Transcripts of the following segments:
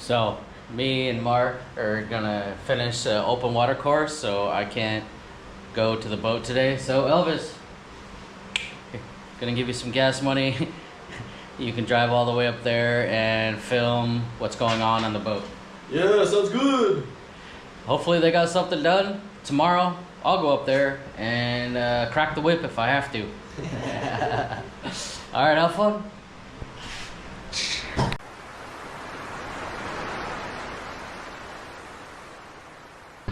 So me and Mark are gonna finish the open water course, so I can't go to the boat today. So Elvis, gonna give you some gas money. You can drive all the way up there and film what's going on the boat. Yeah, sounds good. Hopefully they got something done. Tomorrow I'll go up there and crack the whip if I have to. All right, have fun.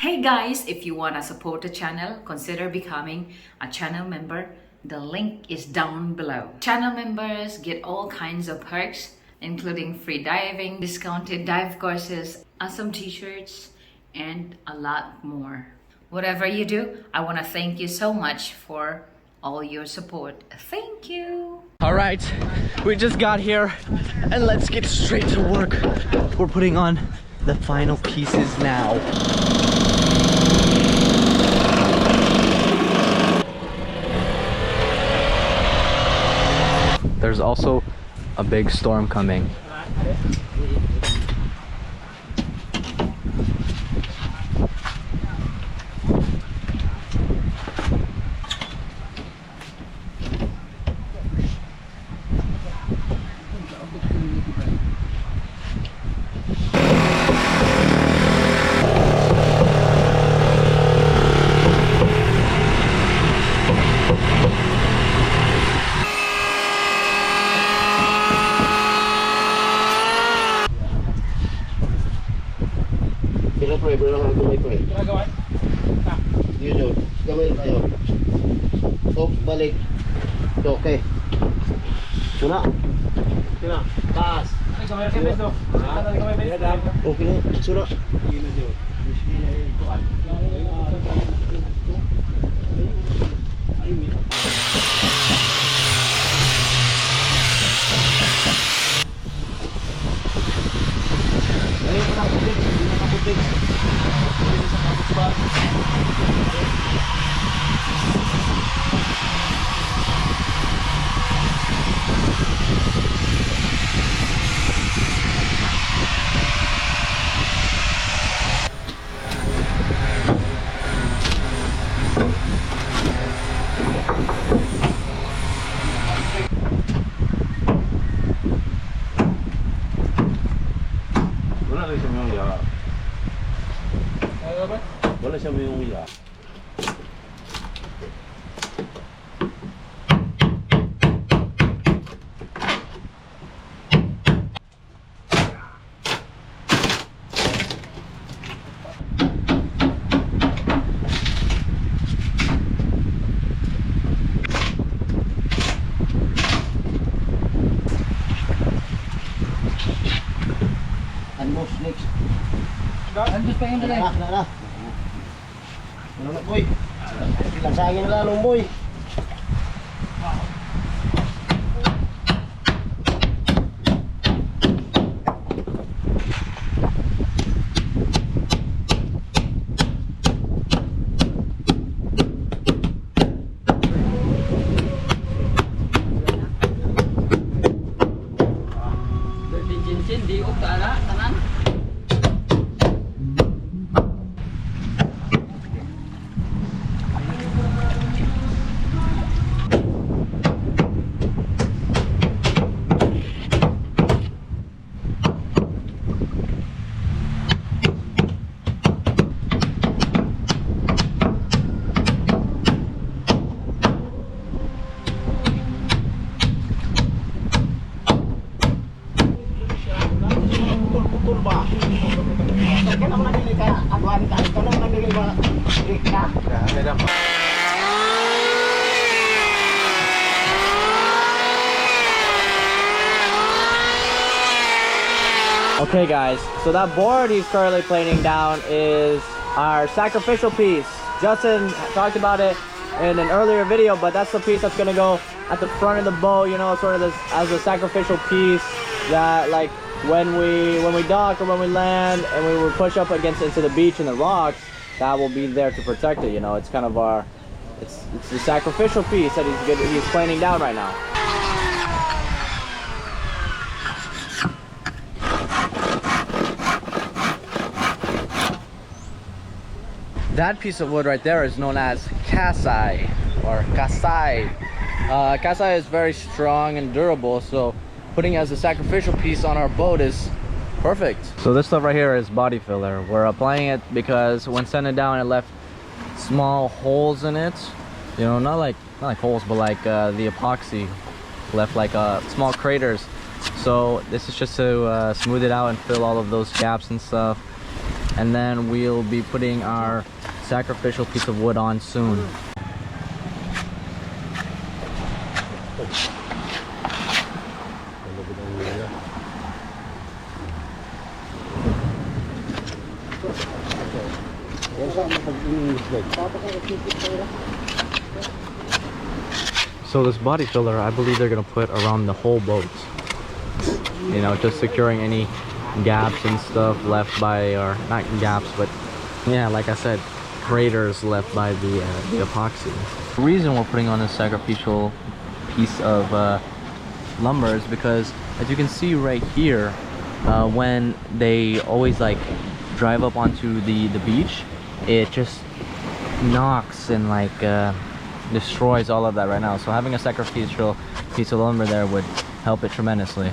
Hey guys, if you want to support the channel, consider becoming a channel member. The link is down below. Channel members get all kinds of perks, including free diving, discounted dive courses, awesome t-shirts, and a lot more. Whatever you do, I want to thank you so much for all your support. Thank you. All right, we just got here and let's get straight to work. We're putting on the final pieces now. There's also a big storm coming. Balik. Okay. Suna. Suna. Taas. Okay. Suna. Wala siya may umiyak. Anmos next. Andos pa yun dali. Na. Ano na boy? Langsangin na lang boy. Di utara kanan. Okay guys, so that board he's currently planing down is our sacrificial piece. Justin talked about it in an earlier video, but that's the piece that's gonna go at the front of the boat, you know, sort of this, as a sacrificial piece that, like, when we dock or when we land and we will push up against into the beach and the rocks, that will be there to protect it. You know, it's kind of our, it's the sacrificial piece that he's planing down right now. That piece of wood right there is known as kasai or kasai. Kasai is very strong and durable, so putting it as a sacrificial piece on our boat is perfect. So this stuff right here is body filler. We're applying it because when sanding down, it left small holes in it. You know, not like holes, but like the epoxy left like small craters. So this is just to smooth it out and fill all of those gaps and stuff. And then we'll be putting our sacrificial piece of wood on soon. So this body filler, I believe they're gonna put around the whole boat. You know, just securing any gaps and stuff left by, or not gaps, but yeah, like I said, craters left by the epoxy. The reason we're putting on this sacrificial piece of lumber is because, as you can see right here, when they always like drive up onto the beach, it just knocks and like destroys all of that right now. So having a sacrificial piece of lumber there would help it tremendously.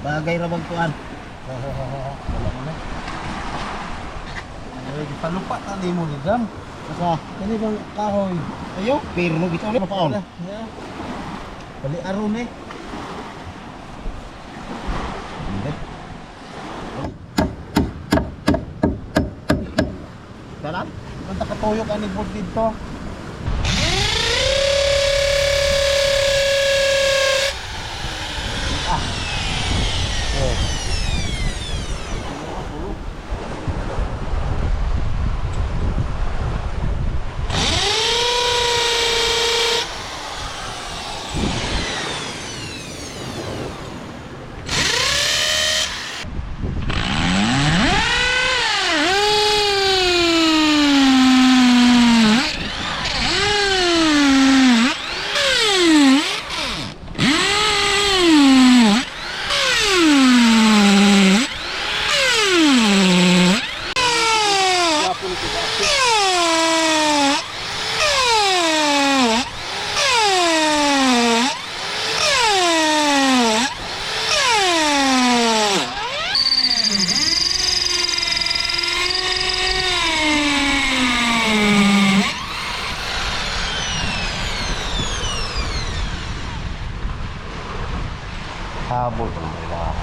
Bagay ra bang kuan. Wala mo na. Ay, palupa ta nimo ni Dam. Asa, kani bang kahoy. Ayo, pirno gito ulit paon. Bali aron eh. Dalan, kanta katuyok ani board dito. Habol nila.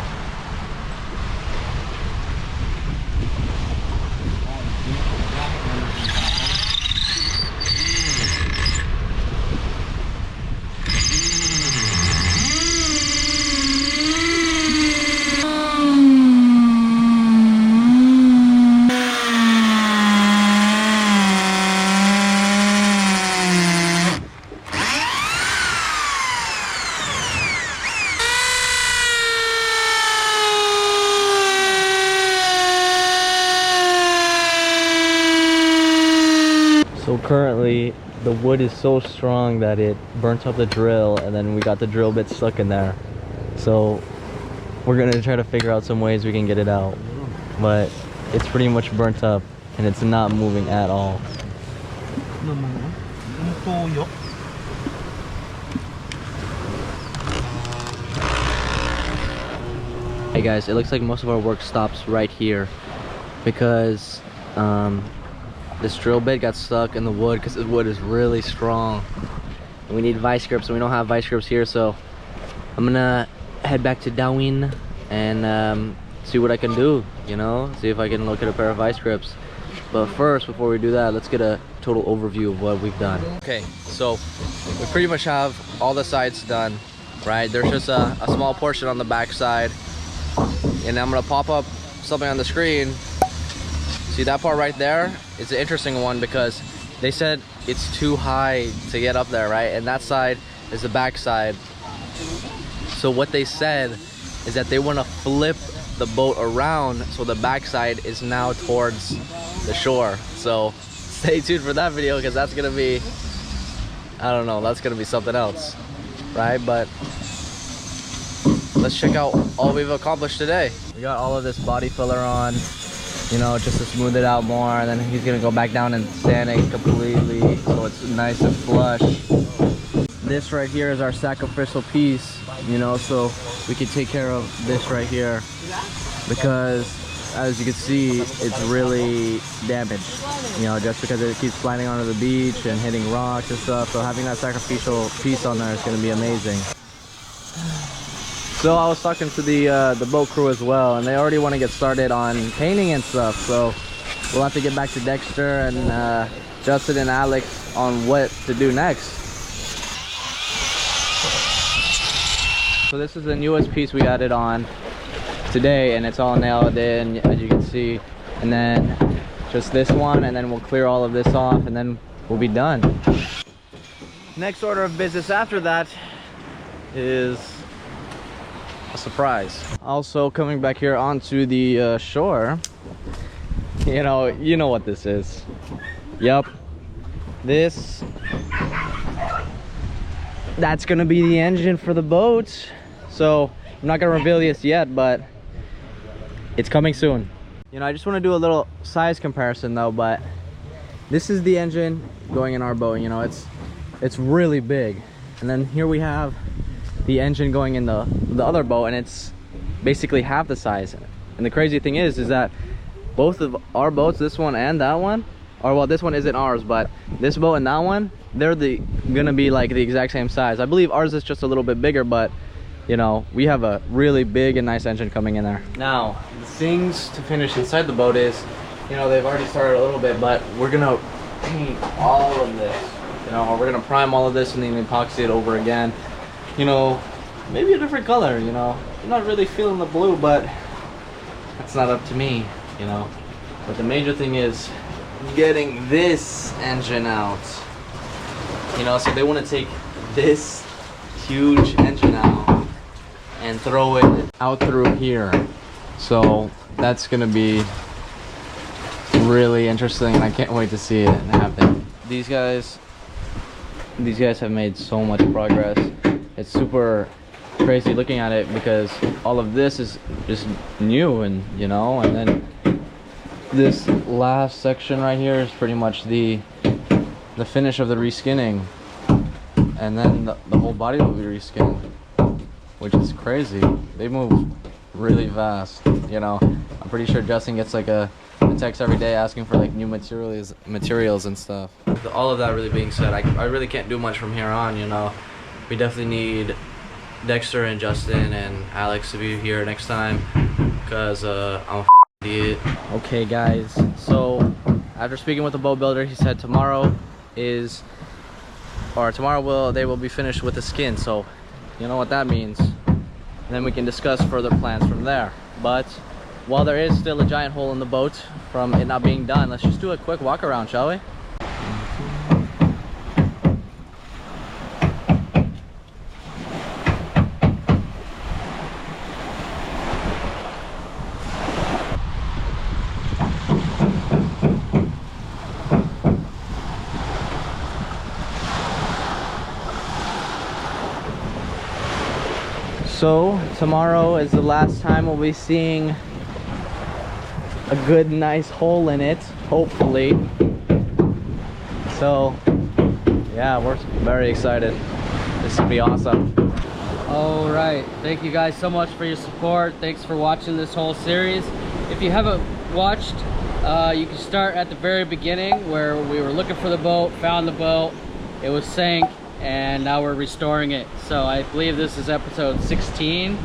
So currently the wood is so strong that it burnt up the drill, and then we got the drill bit stuck in there. So we're gonna try to figure out some ways we can get it out, but it's pretty much burnt up and it's not moving at all. Hey guys, it looks like most of our work stops right here because this drill bit got stuck in the wood because the wood is really strong. And we need vice grips and we don't have vice grips here, so I'm gonna head back to Darwin and see what I can do, you know, see if I can look at a pair of vice grips. But first, before we do that, let's get a total overview of what we've done. Okay, so we pretty much have all the sides done, right? There's just a small portion on the back side, and I'm gonna pop up something on the screen. See that part right there? It's an interesting one because they said it's too high to get up there, right? And that side is the back side So what they said is that they want to flip the boat around so the backside is now towards the shore. So stay tuned for that video, because that's gonna be, I don't know, that's gonna be something else, right? But let's check out all we've accomplished today. We got all of this body filler on, you know, just to smooth it out more, and then he's gonna go back down and sand it completely so it's nice and flush. This right here is our sacrificial piece, you know, so we can take care of this right here, because as you can see, it's really damaged, you know, just because it keeps sliding onto the beach and hitting rocks and stuff. So having that sacrificial piece on there is going to be amazing. So I was talking to the boat crew as well, and they already want to get started on painting and stuff. So we'll have to get back to Dexter and Justin and Alex on what to do next. So this is the newest piece we added on today, and it's all nailed in, as you can see. And then just this one, and then we'll clear all of this off, and then we'll be done. Next order of business after that is a surprise. Also coming back here onto the shore, you know what this is. Yep, that's gonna be the engine for the boat. So I'm not gonna reveal this yet, but it's coming soon. You know, I just want to do a little size comparison though, but this is the engine going in our boat. You know, it's really big, and then here we have the engine going in the other boat, and it's basically half the size. And the crazy thing is that both of our boats, this one and that one, or well, this one isn't ours, but this boat and that one, they're gonna be like the exact same size. I believe ours is just a little bit bigger, but you know, we have a really big and nice engine coming in there. Now, the things to finish inside the boat is, you know, they've already started a little bit, but we're gonna paint all of this. You know, we're gonna prime all of this and then epoxy it over again. You know, maybe a different color, you know. I'm not really feeling the blue, but that's not up to me, you know. But the major thing is getting this engine out. You know, so they want to take this huge engine out and throw it out through here. So that's gonna be really interesting, and I can't wait to see it happen. These guys have made so much progress. It's super crazy looking at it, because all of this is just new, and you know, and then this last section right here is pretty much the finish of the reskinning, and then the whole body will be reskinned, which is crazy. They move really fast, you know. I'm pretty sure Justin gets like a text every day asking for like new materials and stuff. With all of that really being said, I really can't do much from here on, you know. We definitely need Dexter and Justin and Alex to be here next time, because I'm a idiot. Okay guys, so after speaking with the boat builder, he said they will be finished with the skin, so you know what that means. And then we can discuss further plans from there. But while there is still a giant hole in the boat from it not being done, let's just do a quick walk around, shall we? So tomorrow is the last time we'll be seeing a good nice hole in it, hopefully. So yeah, we're very excited. This will be awesome. All right, thank you guys so much for your support. Thanks for watching this whole series. If you haven't watched, you can start at the very beginning, where we were looking for the boat, found the boat, it was sank, and now we're restoring it. So I believe this is episode 16,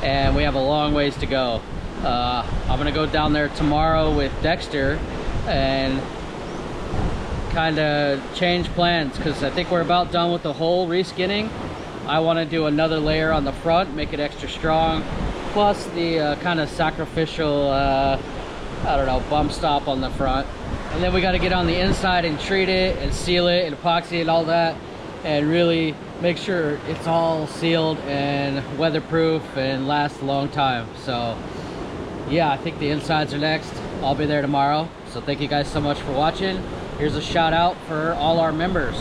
and we have a long ways to go. I'm gonna go down there tomorrow with Dexter and kind of change plans, because I think we're about done with the whole reskinning. I want to do another layer on the front, make it extra strong, plus the kind of sacrificial I don't know, bump stop on the front. And then we got to get on the inside and treat it and seal it and epoxy and all that. and really make sure it's all sealed and weatherproof and lasts a long time. So yeah, I think the insides are next. I'll be there tomorrow. So thank you guys so much for watching. Here's a shout out for all our members.